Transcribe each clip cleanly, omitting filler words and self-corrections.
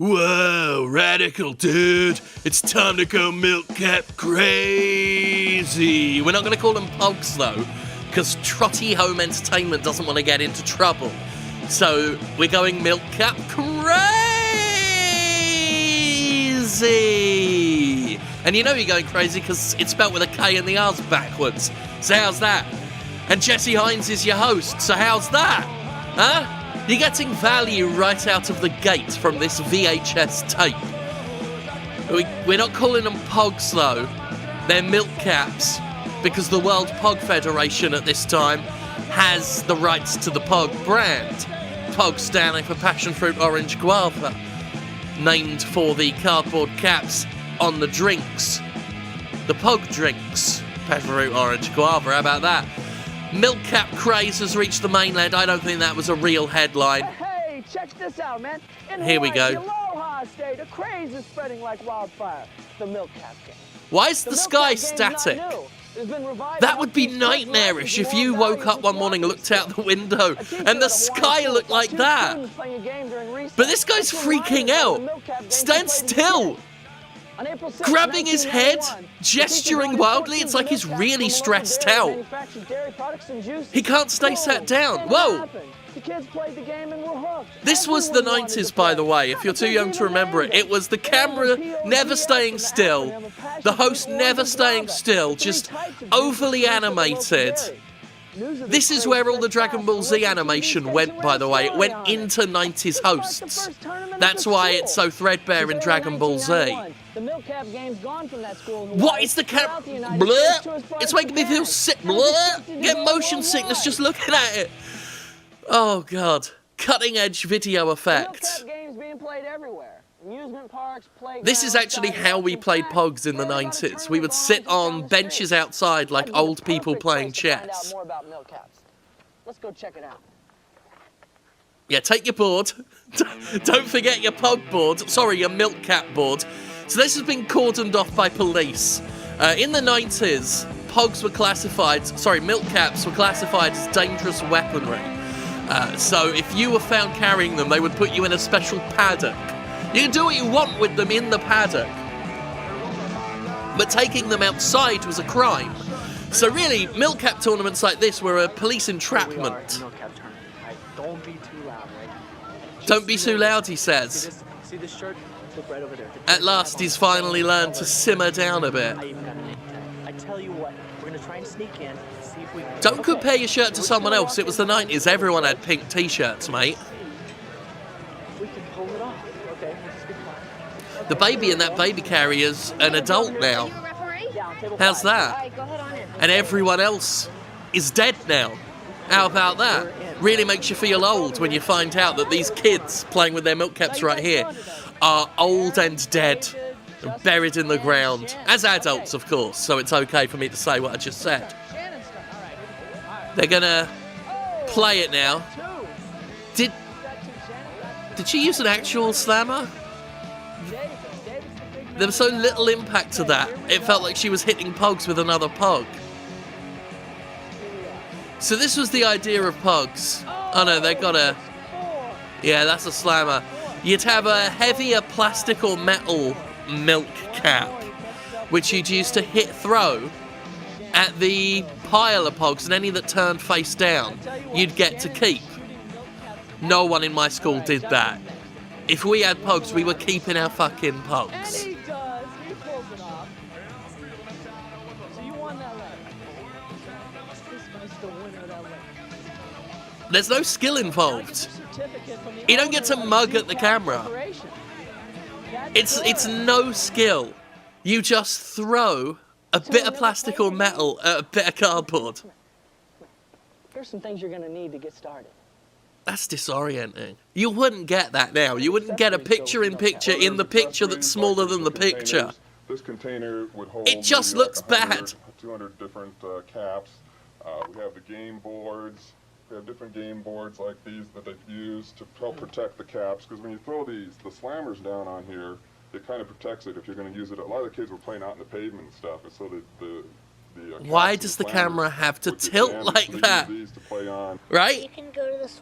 Whoa, radical dude. It's time to go MilkCap Krazy. We're not going to call them Pogs though, because Trotty Home Entertainment doesn't want to get into trouble. So we're going MilkCap Krazy. And you know you're going crazy because it's spelled with a K and the R's backwards. So how's that? And Jesse Hynes is your host, so how's that? Huh? You're getting value right out of the gate from this VHS tape. We're not calling them Pogs though. They're Milkcaps, because the World Pog Federation at this time has the rights to the Pog brand. Pogs standing for Passion Fruit Orange Guava, named for the cardboard caps on the drinks. The Pog drinks. Passion Fruit Orange Guava, how about that? MilkCap Krazy has reached the mainland. I don't think that was a real headline. Hey, check this out, man. Here we go. The Aloha State, a craze is spreading like wildfire. The MilkCap game. Why is the sky static? That would be nightmarish if you woke up one morning and looked out the window and the sky looked like that. But this guy's freaking out. Stand still. Grabbing his head, gesturing wildly, it's like he's really stressed out. He can't stay sat down. Whoa! This was the 90s, by the way, if you're too young to remember it. It was the camera never staying still, the host never staying still, just overly animated. This is where all the Dragon Ball Z animation went, by the way. It went into 90s hosts. That's why it's so threadbare in Dragon Ball Z. What is the camera? It's making me feel sick. Get motion sickness just looking at it. Oh, God. Cutting edge video effects. This is actually how we played Pogs in the 90s. We would sit on benches outside like old people playing chess. Let's go check it out. Yeah, take your board. Don't forget your Pog board. Sorry, your MilkCap board. So this has been cordoned off by police. In the 90s, Pogs were classified, MilkCaps were classified as dangerous weaponry. So if you were found carrying them, they would put you in a special paddock. You can do what you want with them in the paddock, but taking them outside was a crime. So really, MilkCap tournaments like this were a police entrapment. Don't be too loud, he says. At last, he's finally learned to simmer down a bit. Don't compare your shirt to someone else. It was the 90s. Everyone had pink t-shirts, mate. The baby in that baby carrier's an adult now. How's that? And everyone else is dead now. How about that? Really makes you feel old when you find out that these kids playing with their MilkCaps right here are old and dead, buried in the ground. As adults, of course, so it's okay for me to say what I just said. They're gonna play it now. Did she use an actual slammer? There was so little impact to that. It felt like she was hitting Pogs with another Pog. So this was the idea of Pogs. Oh no, they got a... Yeah, that's a slammer. You'd have a heavier plastic or metal milk cap, which you'd use to throw at the pile of Pogs, and any that turned face down, you'd get to keep. No one in my school did that. If we had Pogs, we were keeping our fucking Pogs. There's no skill involved. You don't get to mug at the camera. It's no skill. You just throw a bit of plastic or metal at a bit of cardboard. Here's some things you're going to need to get started. That's disorienting. You wouldn't get that now. You wouldn't get a picture-in-picture in the picture that's smaller than the picture. This container would hold it just looks 100, bad. 200 different caps. We have the game boards. We have different game boards like these that they use to help protect the caps. Because when you throw the slammers down on here, it kind of protects it if you're going to use it. A lot of the kids were playing out in the pavement and stuff, and so the Why does the camera have to tilt like that? Right?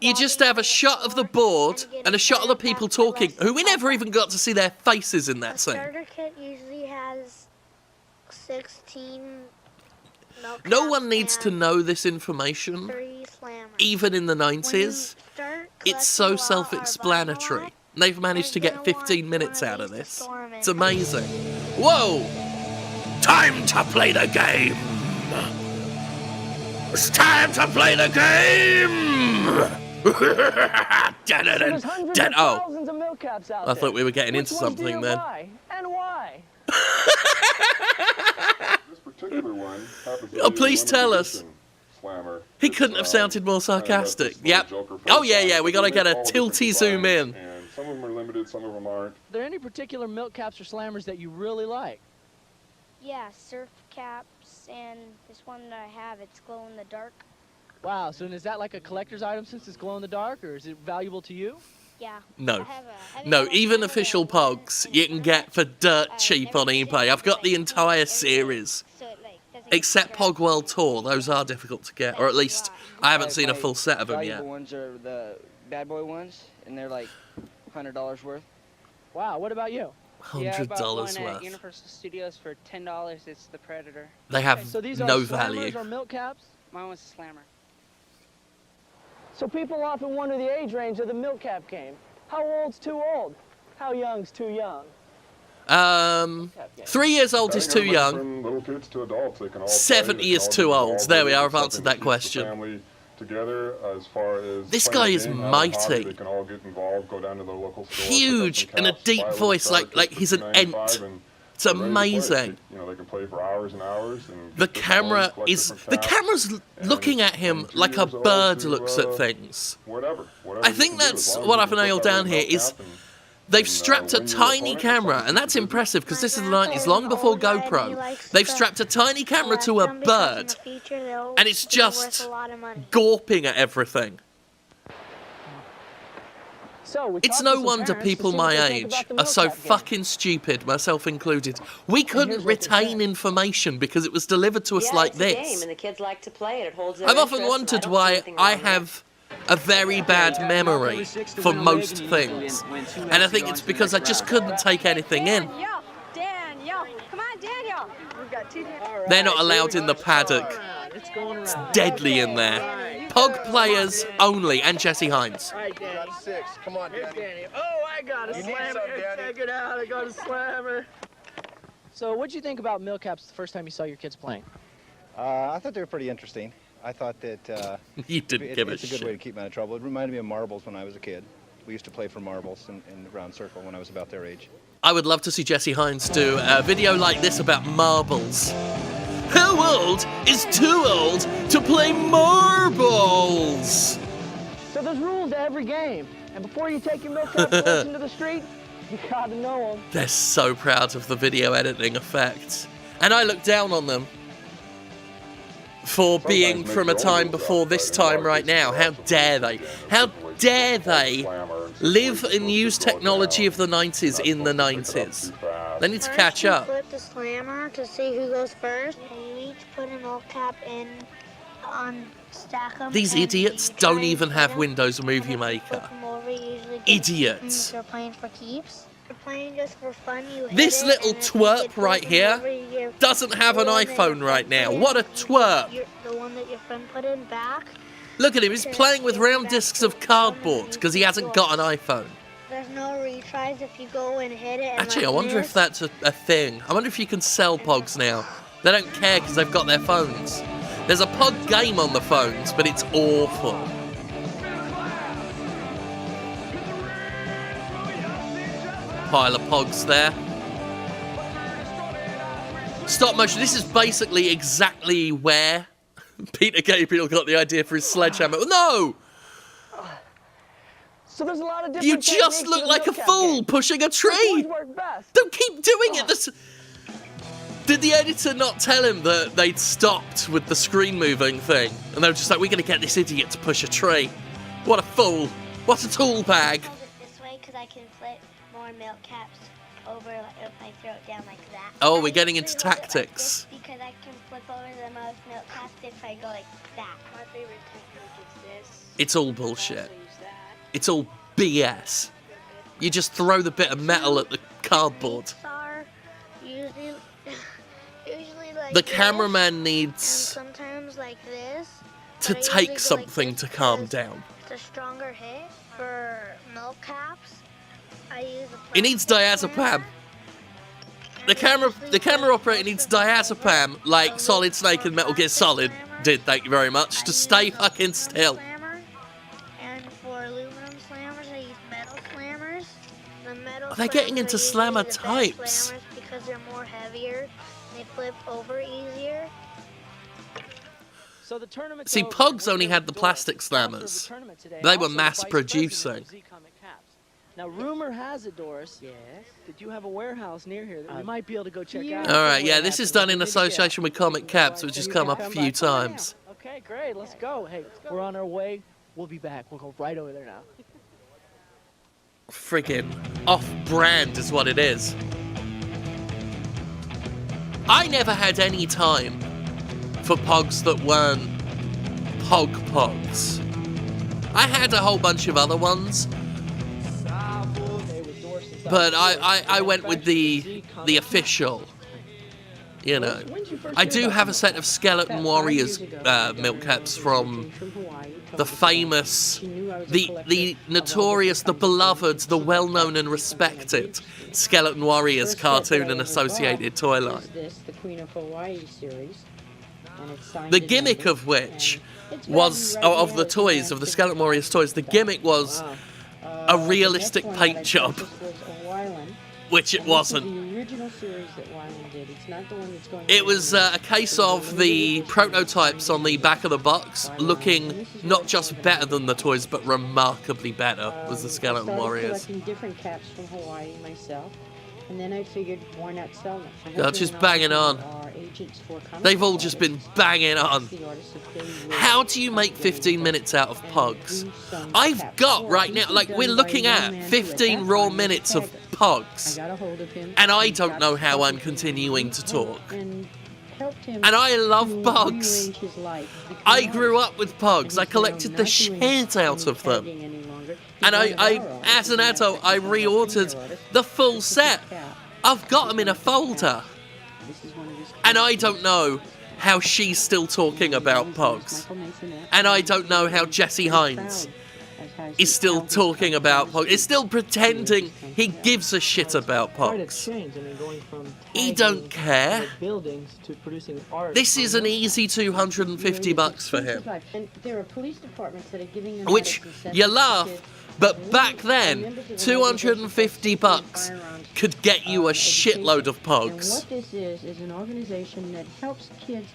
You just have a shot of the board and a shot of the people talking, who we never even got to see their faces in that scene. The starter kit usually has 16 milk No caps one needs to and know this information, 3 slammers. even in the When you 90s. start It's so collecting all our self-explanatory. vinyl, They've managed to you're get gonna 15 want minutes one out of these to this. store 'em in. It's amazing. Whoa! Time to play the game! It's time to play the game! There's hundreds of Oh, thousands of Milkcaps out I there. thought we were getting Which into ones do something you then. buy? And why? This particular one happens to Oh, be a please limited tell us. edition slammer. He It's, couldn't have sounded more kind of got sarcastic. this little Yep. Joker face Oh, yeah, on it, yeah, we but gotta they get make a all different tilty zoom designs, in. And some of them are limited, some of them aren't. Are there any particular Milkcaps or Slammers that you really like? Yeah, surf caps and this one that I have, it's glow in the dark. Wow, so is that like a collector's item since it's glow in the dark, or is it valuable to you? Yeah. No. I have No, a even little official one Pogs in you can front, get for dirt cheap on everything eBay. I've got the like entire everything, series. so it, like, doesn't Except scratch. Pog World Tour, those are difficult to get, or at least I haven't seen a full set of them Valuable yet. ones are the bad boy ones, and they're like $100 worth. Wow, what about you? Yeah, I bought $100 one at worth. Universal Studios for $10. It's the Predator. They have So these are no Slammers value. or Milkcaps? Mine was a slammer. So people often wonder the age range of the Milkcap game. How old's too old? How young's too young? 3 years old is too young. From little kids to adults, they can all 70 play, they is can all too get old. involved There with we it. are, It's I've answered something that keeps the question. family together as far as This playing guy the is game, having a mighty. hobby, they can all get involved, go down to the local store, pick up Huge, some and a caps, deep buy a voice, little starter like kit he's for an $2.95 ent. and It's they're ready to play. amazing. You know, they can play for hours and hours. And The get their camera phones, collect is different the caps, camera's and looking at him from 2 like a years old bird to, looks at things. whatever I you think can do, as that's long as what you I've can put nailed that down little here is cap and- they've and, strapped a when your tiny opponent or camera, something and that's visit- impressive because My this is the grandpa 90s, is long an before old guy and he GoPro. likes They've to strapped a tiny camera to a collect them because in bird, the future they'll and it's be just worth a lot of money. gawping at everything. So we It's talked no to some wonder parents to people see what my they think age about the are so Milkcap game. fucking stupid, myself included. We couldn't here's what they retain said. information because it was delivered to us Yeah, like it's a game, this. and the kids like to play it. It holds their I've often interest, and wondered I don't see why anything I wrong with it. have a very bad memory for most things. And I think it's because I just couldn't take anything in. Daniel, come on, Daniel. We've got 2 Daniels. They're not allowed in the paddock. It's deadly in there. Pog players only, and Jesse Hynes. All right, Danny. Got 6. Come on, Here's Danny. Danny. Oh, I got a You need slammer. some, Danny. Check it out. I got a slammer. So what'd you think about Milkcaps the first time you saw your kids playing? I thought they were pretty interesting. I thought that You didn't give a it's a good way to shit. keep them out of trouble. It reminded me of marbles when I was a kid. We used to play for marbles in the round circle when I was about their age. I would love to see Jesse Hynes do a video like this about marbles. How old is too old to play marbles? So there's rules to every game. And before you take your Milkcap boys into the street, you gotta know them. They're so proud of the video editing effect. And I look down on them for being from a time before this time right now. How dare they? How dare they live and use technology of the 90s in the 90s? They need to catch up. First, you flip the slammer to see who goes first, and you each put a Milkcap in on stack them. These and idiots you try don't and even hit have 'em, Windows and Movie if you Maker. flip 'em over, you usually get Idiots. means you're playing for keeps. You're playing just for fun. You hit This it, little and if you twerp get right broken here over, you get doesn't have an the one that iPhone your right friend now. put in, What a twerp. the one that your friend put in back. Look at him, he's playing with round discs of cardboard because he hasn't got an iPhone. There's no retries if you go and hit it. And Actually, I like wonder if miss. that's a thing. I wonder if you can sell Pogs now. They don't care because they've got their phones. There's a Pog game on the phones, but it's awful. Pile of Pogs there. Stop motion. This is basically exactly where Peter Gabriel got the idea for his sledgehammer. No! So there's a lot of different You just techniques look to the like a Milkcap fool game. pushing a Which tree! ones work best? Don't keep doing it! Did the editor not tell him that they'd stopped with the screen moving thing? And they were just like, we're going to get this idiot to push a tree. What a fool. What a tool bag. Hold it this way because I can flip more Milkcaps over if I throw it down like that. Oh, we're getting into I usually roll it like tactics. this because I can flip over the most milk caps if I go like that. My favorite technique is this. It's all bullshit. Also use that. It's all BS. You just throw the bit of metal at the cardboard. Techniques are usually, usually like The this, cameraman and needs sometimes like this. to but I usually take go like something this to calm because down. It's a stronger hit. For milk caps, I use a It needs plastic diazepam. slammer. The camera operator needs diazepam like Solid Snake and Metal Gear Solid did, thank you very much, to stay fucking still. And for aluminum slammers, I use metal slammers. The metal Are they getting slammers into are usually slammer the best types? slammers because they're more heavier. They flip over easier. So the tournament's See, over. Pogs We're only gonna had the do plastic a sponsor of the slammers. tournament today, They and were also the mass vice president producing. of Z-Comic Caps. Now, rumor has it, Doris, Yes. that you have a warehouse near here that we might be able to go check out. Alright, yeah, this is done in association with Comic Caps, which has come up a few times. Okay, great. Let's go. Hey, we're on our way. We'll be back. We'll go right over there now. Friggin' off-brand is what it is. I never had any time for Pogs that weren't Pogs. I had a whole bunch of other ones, but I went with the official. You know, I do have a set of Skeleton Warriors Milkcaps from the famous, the notorious, the beloved, the well-known and respected Skeleton Warriors cartoon and associated toy line. The Queen of Hawaii series. And it's signed The in gimmick number, of which and it's was, ready right of now the if you toys, want of the to Skeleton check Warriors it toys, the out. gimmick was Wow. a The realistic next one paint that I job, purchased was a Wyland. which it And this is wasn't. the original series that Wyland did. It's not the one that's going It on was now. a case It's a of limited the edition. prototypes on the back of the box looking not just better than the toys, but remarkably better, was the Skeleton I started Warriors. collecting different caps from Hawaii myself, and then I figured, why not sell them? My God, husband just and I banging on. are agents for comic They've all book just been artists. banging on. The artists, if they will How do you make come 15 in minutes out of and Pogs? do some I've caps. got Or right these now, were like, done we're by looking a young at man who 15 that raw time was a minutes of tagger. I Pogs, got a hold of him, and I and don't got know how I'm talking to him continuing to talk. and helped him And I love to Pogs. rearrange his life, become I an grew artist. up with And Pogs. he's I now collected the not doing shit out any of them. tagging any longer. He's And one of our I artists. as an He's an adult, I artist, reordered senior artist. the full This is set. his cap. I've got them in a folder. This is one of his And I collections. don't know how she's still talking about He's Pogs. Michael Masonette. And I don't know how Jesse He's Hynes proud as how is still he's talking about come Pogs. Is still pretending he gives a shit about Quite a Pogs. change. I mean, going from He tagging don't care. the buildings to producing art. This is an easy 250 bucks for him. And there are police departments that are giving them Which, medicine you sets laugh, to kids. but And back we are then, members of the 250 bucks Firearms, could get you a education. shitload of And Pogs. what this is an organization that helps kids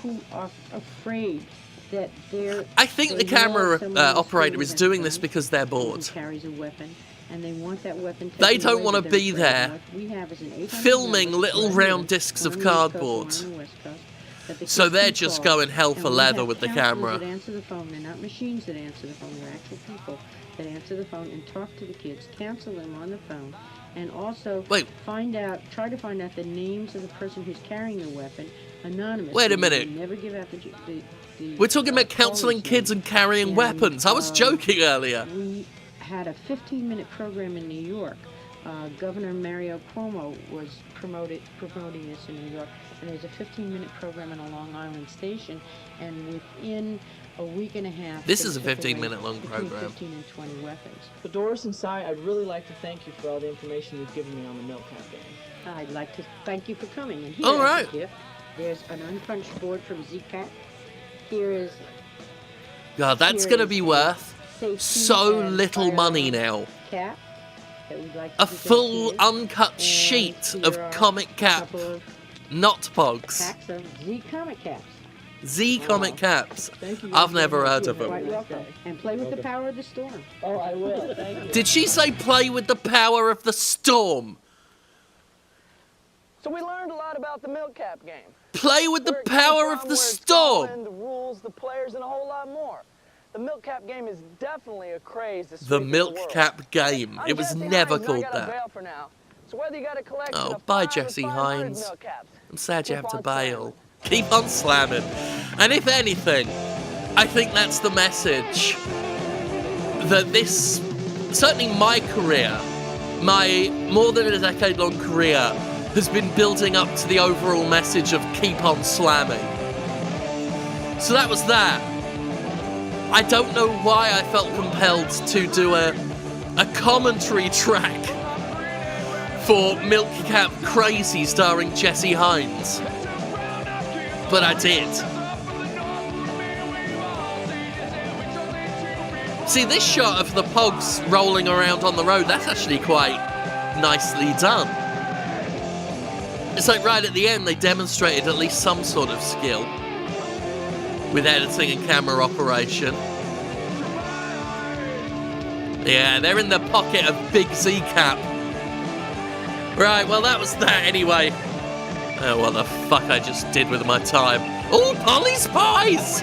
who are afraid that they're. I think the they know camera someone in operator school is has doing a this gun, because they're someone who bored. carries a weapon, and they want that weapon They taken don't away, wanna but they're be afraid. there What we have is an 800 filming number, little one round here, discs one of on the East Coast, cardboard. one on the West Coast, that the So kids they're can just call. going hell for And we leather have with the counselors camera. that answer the phone. They're not machines that answer the phone. They're actual people that answer the phone and talk to the kids, counsel them on the phone, and also Wait. try to find out the names of the person who's carrying the weapon anonymously. Wait a They minute. never give out the We're talking about caller's counseling kids name. and carrying And, weapons. I was joking earlier. We had a 15-minute program in New York. Governor Mario Cuomo was promoting this in New York, and there's a 15-minute program in a Long Island station, and within a week and a half, This they is a took away 15-minute long between program. 15 and 20 weapons. So Doris and Si, I'd really like to thank you for all the information you've given me on the MilkCap game. I'd like to thank you for coming. And here All is right. a gift. There's an unpunched board from Z-Cat. Here is God, that's Here going to is be a worth safety so and little money firearm now. cap that we'd like to A present full to you. uncut And sheet here of are Comic a Cap, couple of not Pogs. packs of Z Comic Caps. Z Comic Caps. Thank you. I've never heard of You them. have a Quite nice welcome. day. And play with the power of the storm. Oh, I will. Thank you. Did she say play with the power of the storm? So we learned a lot about the MilkCap game. Play with the Where it came power from, of the where it's storm. going, the rules, the players, and a whole lot more. The MilkCap game is definitely a craze. The MilkCap game. I'm It was Jesse never Hynes, and called I gotta that. bail for now. So whether you got a collection Oh, of bye, 5 or Jesse 500 Hynes. Milkcaps, I'm sad you keep have to on bail. Keep on slamming. And if anything, I think that's the message that this, certainly my career, my more than a decade-long career, has been building up to the overall message of keep on slamming. So that was that. I don't know why I felt compelled to do a commentary track for MilkCap Krazy starring Jesse Hynes. But I did. See, this shot of the Pogs rolling around on the road, that's actually quite nicely done. It's like right at the end they demonstrated at least some sort of skill with editing and camera operation. Yeah, they're in the pocket of Big Z Cap. Right, well that was that anyway. Oh, what the fuck I just did with my time. Oh, Polly Spies!